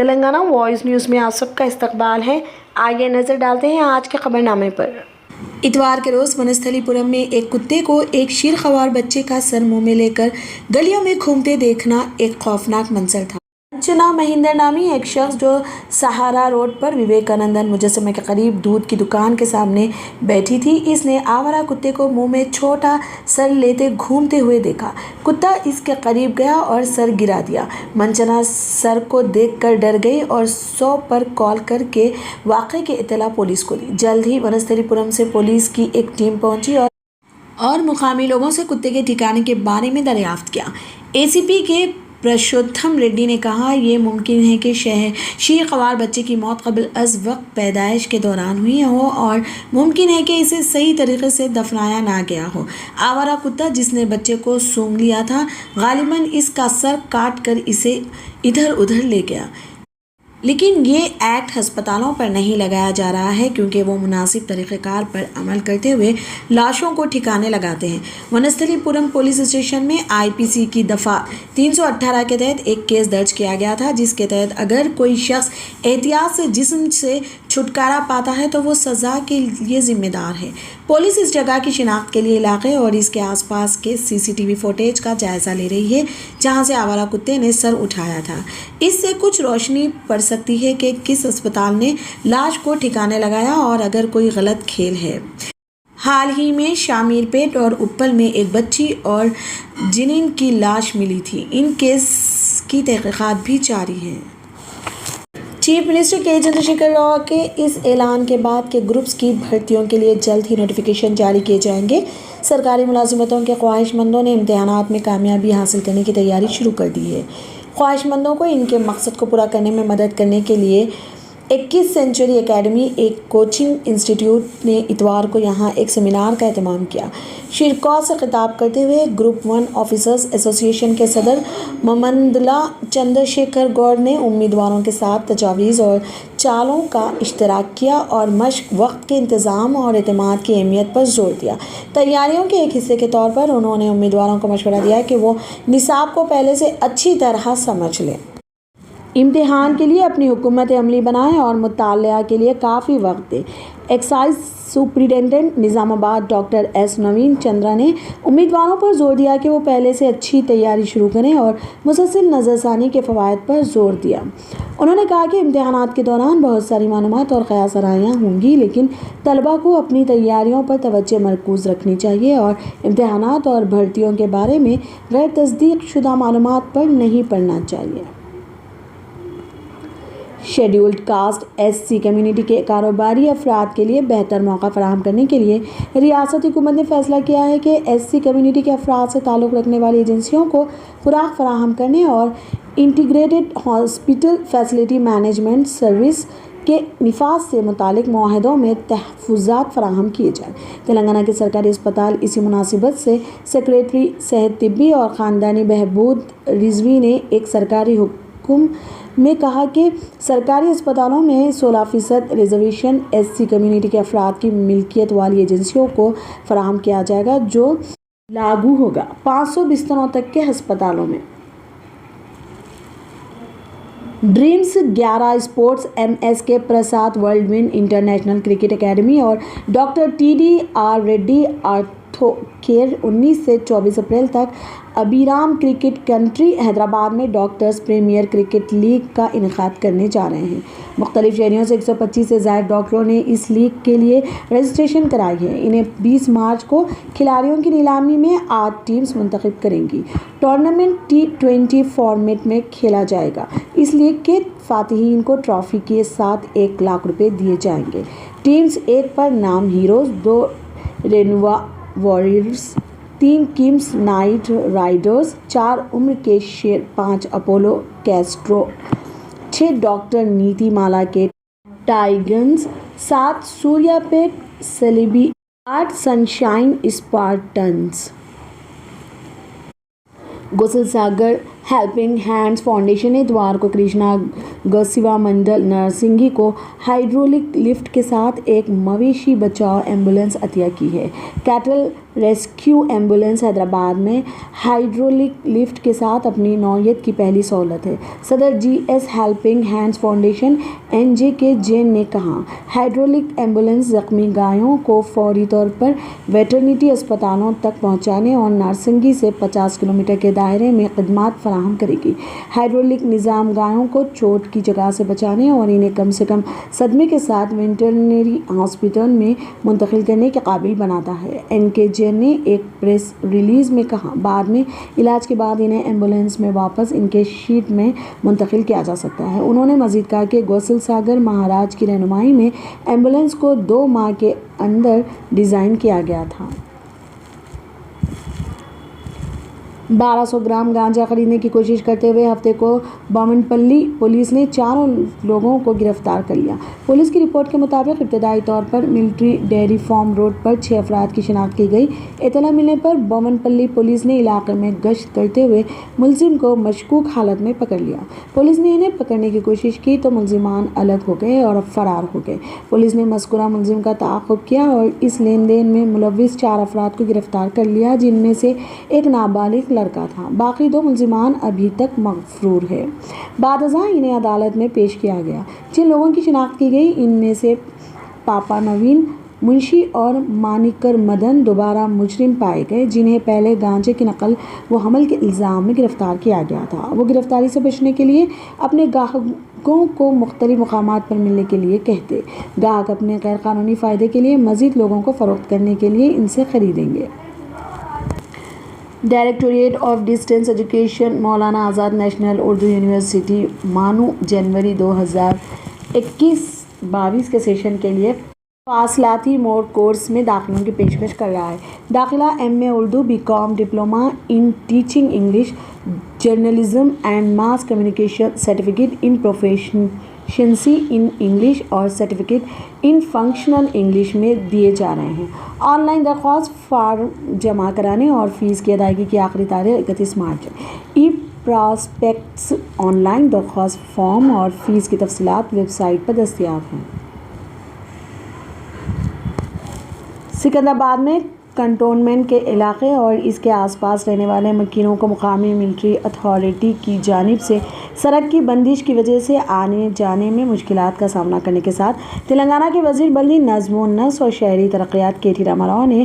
Telangana voice news میں آپ سب کا استقبال ہے۔ آئیے نظر ڈالتے ہیں آج کے خبر نامے پر۔ اتوار کے روز ونستھلی پورم میں ایک کتے کو ایک شیرخوار بچے کا سر منہ میں لے کر گلیوں میں گھومتے دیکھنا ایک خوفناک منظر تھا۔ انجنا مہندر نامی ایک شخص جو سہارا روڈ پر وویکانند مجسمے کے قریب دودھ کی دکان کے سامنے بیٹھی تھی، اس نے آوارہ کتے کو منہ میں چھوٹا سر لیتے گھومتے ہوئے دیکھا۔ کتا اس کے قریب گیا اور سر گرا دیا۔ منجنا سر کو دیکھ کر ڈر گئی اور 100 پر کال کر کے واقعے کی اطلاع پولیس کو دی۔ جلد ہی ونستھلی پورم سے پولیس کی ایک ٹیم پہنچی اور مقامی لوگوں سے کتے کے ٹھکانے کے بارے میں دریافت کیا۔ ACP کے پرشوتھم ریڈی نے کہا، یہ ممکن ہے کہ شیرخوار بچے کی موت قبل از وقت پیدائش کے دوران ہوئی ہو اور ممکن ہے کہ اسے صحیح طریقے سے دفنایا نہ گیا ہو۔ آوارہ کتا جس نے بچے کو سونگھ لیا تھا، غالباً اس کا سر کاٹ کر اسے ادھر ادھر لے گیا۔ لیکن یہ ایکٹ ہسپتالوں پر نہیں لگایا جا رہا ہے کیونکہ وہ مناسب طریقہ کار پر عمل کرتے ہوئے لاشوں کو ٹھکانے لگاتے ہیں۔ ونستھلی پورم پولیس اسٹیشن میں IPC کی دفعہ 318 کے تحت ایک کیس درج کیا گیا تھا، جس کے تحت اگر کوئی شخص احتیاط سے جسم سے چھٹکارا پاتا ہے تو وہ سزا کے لیے ذمہ دار ہے۔ پولیس اس جگہ کی شناخت کے لیے علاقے اور اس کے آس پاس کے CCTV فوٹیج کا جائزہ لے رہی ہے جہاں سے آوارہ کتے نے سر اٹھایا تھا۔ اس سے کچھ روشنی پڑ سکتی ہے کہ کس اسپتال نے لاش کو ٹھکانے لگایا اور اگر کوئی غلط کھیل ہے۔ حال ہی میں شامیر پیٹ اور اپل میں ایک بچی اور جنین کی لاش ملی تھی۔ ان کیس کی تحقیقات بھی جاری ہیں۔ چیف منسٹر کے چندر شیکھر راؤ کے اس اعلان کے بعد کہ گروپس کی بھرتیوں کے لیے جلد ہی نوٹیفیکیشن جاری کیے جائیں گے، سرکاری ملازمتوں کے خواہش مندوں نے امتحانات میں کامیابی حاصل کرنے کی تیاری شروع کر دی ہے۔ خواہش مندوں کو ان کے مقصد کو پورا کرنے میں مدد کرنے کے لیے 21 سینچری اکیڈمی، ایک کوچنگ انسٹی ٹیوٹ نے اتوار کو یہاں ایک سیمینار کا اہتمام کیا۔ شرکاء سے خطاب کرتے ہوئے گروپ 1 آفیسرز ایسوسی ایشن کے صدر ممندلا چندر شیکھر گوڑ نے امیدواروں کے ساتھ تجاویز اور چالوں کا اشتراک کیا اور مشق، وقت کے انتظام اور اعتماد کی اہمیت پر زور دیا۔ تیاریوں کے ایک حصے کے طور پر انہوں نے امیدواروں کو مشورہ دیا کہ وہ نصاب کو پہلے سے اچھی طرح سمجھ لیں، امتحان کے لیے اپنی حکمت عملی بنائیں اور مطالعہ کے لیے کافی وقت دیں۔ ایکسائز سپرنٹینڈنٹ نظام آباد ڈاکٹر S نوین چندرا نے امیدواروں پر زور دیا کہ وہ پہلے سے اچھی تیاری شروع کریں اور مسلسل نظر ثانی کے فوائد پر زور دیا۔ انہوں نے کہا کہ امتحانات کے دوران بہت ساری معلومات اور قیاس آرائیاں ہوں گی، لیکن طلباء کو اپنی تیاریوں پر توجہ مرکوز رکھنی چاہیے اور امتحانات اور بھرتیوں کے بارے میں غیر تصدیق شدہ معلومات پر نہیں پڑنا چاہیے۔ شیڈیولڈ کاسٹ SC کمیونٹی کے کاروباری افراد کے لیے بہتر موقع فراہم کرنے کے لیے ریاستی حکومت نے فیصلہ کیا ہے کہ SC کمیونٹی کے افراد سے تعلق رکھنے والی ایجنسیوں کو خوراک فراہم کرنے اور integrated hospital facility management service کے نفاذ سے متعلق معاہدوں میں تحفظات فراہم کیے جائیں۔ تلنگانہ کے سرکاری اسپتال اسی مناسبت سے سیکریٹری صحت طبی اور خاندانی بہبود رضوی نے ایک سرکاری حکم میں کہا کہ سرکاری اسپتالوں میں 16% ریزرویشن SC کمیونٹی کے افراد کی ملکیت والی ایجنسیوں کو فراہم کیا جائے گا، جو لاگو ہوگا 500 بستروں تک کے ہسپتالوں میں۔ ڈریمز 11 اسپورٹس MS کے Prasad world one international cricket academy اور doctor TDR Reddy ortho care 19 سے 24 اپریل تک ابھیرام کرکٹ کنٹری حیدرآباد میں ڈاکٹرز پریمیئر کرکٹ لیگ کا انعقاد کرنے جا رہے ہیں۔ مختلف شہریوں سے 125 سے زائد ڈاکٹروں نے اس لیگ کے لیے رجسٹریشن کرائی ہے۔ انہیں 20 مارچ کو کھلاڑیوں کی نیلامی میں 8 ٹیمز منتخب کریں گی۔ ٹورنامنٹ T20 فارمیٹ میں کھیلا جائے گا۔ اس لیگ کے فاتحین کو ٹرافی کے ساتھ 1 لاکھ روپے دیے جائیں گے۔ ٹیمز 1 پر نام ہیروز، 2 رینوا وارریئرز، 3 کنگز نائٹ رائڈرز، 4 عمر کے شیر، 5 اپولو کیسٹرو، 6 ڈاکٹر نیتی مالا کے ٹائیگنز، 7 سوریا پیٹ سلیبی، 8 سنشائن اسپارٹنز۔ گوسل ساگر ہیلپنگ ہینڈز فاؤنڈیشن نے اتوار کو کرشنا گسیوا منڈل نرسنگی کو ہائیڈرولک لفٹ کے ساتھ ایک مویشی بچاؤ ایمبولینس عطیہ کی ہے۔ کیٹل ریسکیو ایمبولینس حیدرآباد میں ہائیڈرولک لفٹ کے ساتھ اپنی نوعیت کی پہلی سہولت ہے۔ صدر G S helping hands foundation NJK Jain نے کہا، ہائیڈرولک ایمبولینس زخمی گایوں کو فوری طور پر ویٹرنٹی اسپتالوں تک پہنچانے اور نارسنگی سے 50 کلومیٹر کے دائرے میں خدمات فراہم کرے گی۔ ہائیڈرولک نظام گایوں کو چوٹ کی جگہ سے بچانے اور انہیں کم سے کم صدمے کے ساتھ ویٹرنری ہاسپٹل میں منتقل کرنے کے قابل بناتا ہے۔ NK جین نے ایک پریس ریلیز میں کہا، بعد میں علاج کے بعد انہیں ایمبولینس میں واپس ان کے شیٹ میں منتقل کیا جا سکتا ہے۔ انہوں نے مزید کہا کہ گوسل ساگر مہاراج کی رہنمائی میں ایمبولینس کو 2 ماہ کے اندر ڈیزائن کیا گیا تھا۔ 1200 گرام گانجا خریدنے کی کوشش کرتے ہوئے ہفتے کو بامنپلی پولیس نے 4 لوگوں کو گرفتار کر لیا۔ پولیس کی رپورٹ کے مطابق ابتدائی طور پر ملٹری ڈیری فارم روڈ پر 6 افراد کی شناخت کی گئی۔ اطلاع ملنے پر بامنپلی پولیس نے علاقے میں گشت کرتے ہوئے ملزم کو مشکوک حالت میں پکڑ لیا۔ پولیس نے انہیں پکڑنے کی کوشش کی تو ملزمان الگ ہو گئے اور فرار ہو گئے۔ پولیس نے مذکورہ ملزم کا تعاقب کیا اور اس لین دین میں ملوث 4 افراد کو گرفتار کر لیا، جن میں سے ایک نابالغ لڑکا تھا۔ باقی 2 ملزمان ابھی تک مفرور ہیں۔ بعد ازاں انہیں عدالت میں پیش کیا گیا۔ جن لوگوں کی شناخت کی گئی، ان میں سے پاپا نوین منشی اور مانیکر مدن دوبارہ مجرم پائے گئے، جنہیں پہلے گانجے کی نقل و حمل کے الزام میں گرفتار کیا گیا تھا۔ وہ گرفتاری سے بچنے کے لیے اپنے گاہکوں کو مختلف مقامات پر ملنے کے لیے کہتے۔ گاہک اپنے غیر قانونی فائدے کے لیے مزید لوگوں کو فروخت کرنے کے لیے ان سے خریدیں گے۔ Directorate of distance education Maulana Azad national Urdu university مانو جنوری 2021-22 کے سیشن کے لیے فاصلاتی موڈ کورس میں داخلوں کی پیشکش کر رہا ہے۔ داخلہ MA Urdu, BCom، diploma in teaching English, journalism and mass communication, certificate in proficiency in English اور سرٹیفکیٹ ان فنکشنل انگلش میں دیے جا رہے ہیں۔ آن لائن درخواست فارم جمع کرانے اور فیس کی ادائیگی کی آخری تاریخ 31 مارچ ہے۔ ای پراسپیکٹس، آن لائن درخواست فارم اور فیس کی تفصیلات ویب سائٹ پر دستیاب ہیں۔ سکندرآباد میں کنٹونمنٹ کے علاقے اور اس کے آس پاس رہنے والے مکینوں کو مقامی ملٹری اتھارٹی کی جانب سے سڑک کی بندش کی وجہ سے آنے جانے میں مشکلات کا سامنا کرنے کے ساتھ تلنگانہ کے وزیر بلدی نظم و نسق اور شہری ترقیات KT راما نے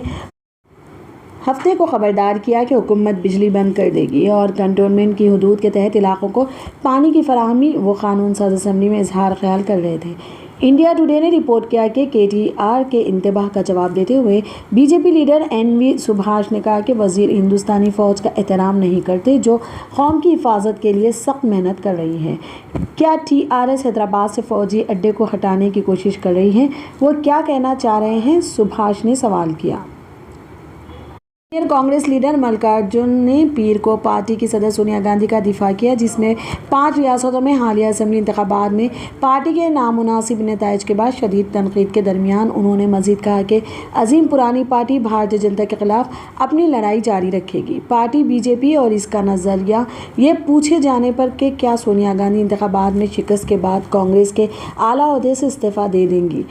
ہفتے کو خبردار کیا کہ حکومت بجلی بند کر دے گی اور کنٹونمنٹ کی حدود کے تحت علاقوں کو پانی کی فراہمی وہ قانون ساز اسمبلی میں اظہار خیال کر رہے تھے۔ انڈیا ٹوڈے نے رپورٹ کیا کہ KTR کے انتباہ کا جواب دیتے ہوئے BJP لیڈر NV سبھاش نے کہا کہ وزیر ہندوستانی فوج کا احترام نہیں کرتے جو قوم کی حفاظت کے لیے سخت محنت کر رہی ہے۔ کیا TRS حیدرآباد سے فوجی اڈے کو ہٹانے کی کوشش کر رہی ہے؟ وہ کیا کہنا چاہ رہے ہیں؟ سبھاش نے سوال کیا۔ سینئر کانگریس لیڈر ملکارجن نے پیر کو پارٹی کی صدر سونیا گاندھی کا دفاع کیا، جس میں 5 ریاستوں میں حالیہ اسمبلی انتخابات میں پارٹی کے نامناسب نتائج کے بعد شدید تنقید کے درمیان انہوں نے مزید کہا کہ عظیم پرانی پارٹی بھارتیہ جنتا کے خلاف اپنی لڑائی جاری رکھے گی۔ پارٹی BJP اور اس کا نظریہ یہ پوچھے جانے پر کہ کیا سونیا گاندھی انتخابات میں شکست کے بعد کانگریس کے اعلیٰ عہدے سے استعفیٰ دے دیں گی،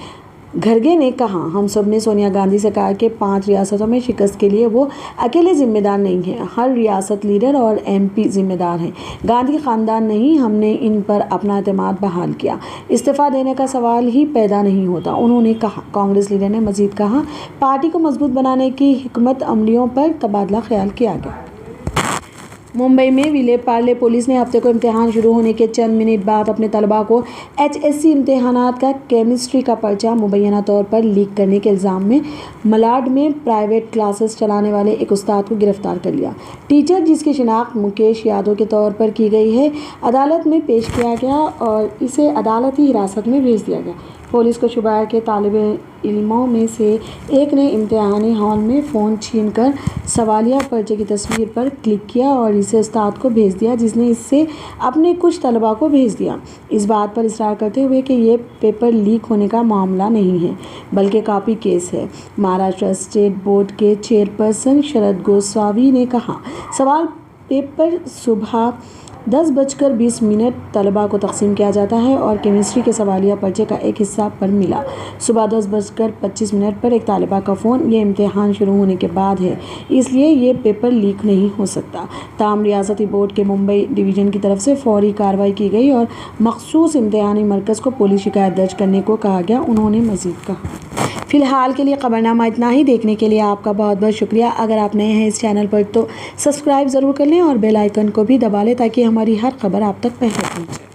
کھڑگے نے کہا، ہم سب نے سونیا گاندھی سے کہا کہ 5 ریاستوں میں شکست کے لیے وہ اکیلے ذمہ دار نہیں ہیں، ہر ریاست لیڈر اور MP ذمہ دار ہیں، گاندھی خاندان نہیں۔ ہم نے ان پر اپنا اعتماد بحال کیا، استعفیٰ دینے کا سوال ہی پیدا نہیں ہوتا، انہوں نے کہا۔ کانگریس لیڈر نے مزید کہا، پارٹی کو مضبوط بنانے کی حکمت عملیوں پر تبادلہ خیال کیا گیا۔ ممبئی میں ولے پارلے پولیس نے ہفتے کو امتحان شروع ہونے کے چند منٹ بعد اپنے طلباء کو HSC امتحانات کا کیمسٹری کا پرچہ مبینہ طور پر لیک کرنے کے الزام میں ملاڈ میں پرائیویٹ کلاسز چلانے والے ایک استاد کو گرفتار کر لیا۔ ٹیچر، جس کی شناخت مکیش یادو کے طور پر کی گئی ہے، عدالت میں پیش کیا گیا اور اسے عدالتی حراست میں بھیج دیا گیا۔ پولیس کو شبہ ہے کہ طالب علموں میں سے ایک نے امتحانی ہال میں فون چھین کر سوالیہ پرچے کی تصویر پر کلک کیا اور اسے استاد کو بھیج دیا، جس نے اس سے اپنے کچھ طلباء کو بھیج دیا، اس بات پر اصرار کرتے ہوئے کہ یہ پیپر لیک ہونے کا معاملہ نہیں ہے بلکہ کاپی کیس ہے۔ مہاراشٹر اسٹیٹ بورڈ کے چیئرپرسن شرد گوسوامی نے کہا، سوال پیپر صبح 10:20 طلباء کو تقسیم کیا جاتا ہے اور کیمسٹری کے سوالیہ پرچے کا ایک حصہ پر ملا۔ صبح 10:25 پر ایک طالبہ کا فون، یہ امتحان شروع ہونے کے بعد ہے، اس لیے یہ پیپر لیک نہیں ہو سکتا۔ تاہم ریاستی بورڈ کے ممبئی ڈویژن کی طرف سے فوری کارروائی کی گئی اور مخصوص امتحانی مرکز کو پولیس شکایت درج کرنے کو کہا گیا، انہوں نے مزید کہا۔ فی الحال کے لیے خبرنامہ اتنا ہی۔ دیکھنے کے لیے آپ کا بہت بہت شکریہ۔ اگر آپ نئے ہیں اس چینل پر تو سبسکرائب ضرور کر لیں اور بیل آئیکن کو بھی دبا لیں تاکہ ہماری ہر خبر آپ تک پہلے پہنچے۔